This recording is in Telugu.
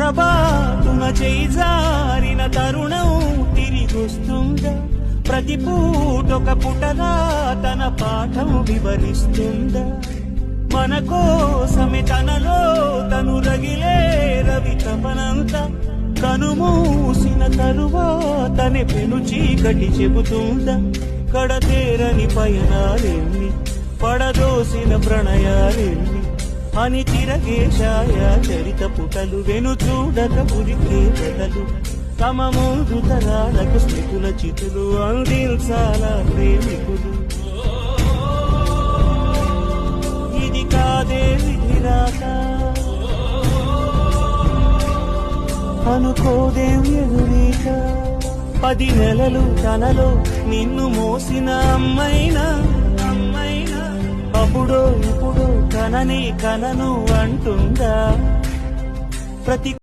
పొరబాటున చేజారిన తరుణం తిరిగొస్తుందా? ప్రతి పూటొక పుటలా తన పాఠం వివరిస్తుందా? మన కోసమే తనలో తను రగిలే రవి తపనంతా కనుమూసిన తరువాతనే పెను చీకటి చెబుతుందా? కడతేరని పయనాలెన్ని, పడదోసిన ప్రణయాలెన్ని అని తిరగే ఛాయా చరిత పుటలు, వెను చూడక ఉరికే కథలు, తమ ముందు తరాలకు స్మృతుల చితులు అందించాలా ప్రేమికులు. ఇది కాదే విధిరాత, అనుకోదేం ఎదురీత. 10 నెలలు తనలో నిన్ను మోసిన అమ్మైనా అప్పుడో ఇప్పుడు కనని కనను అంటుందా? ప్రతి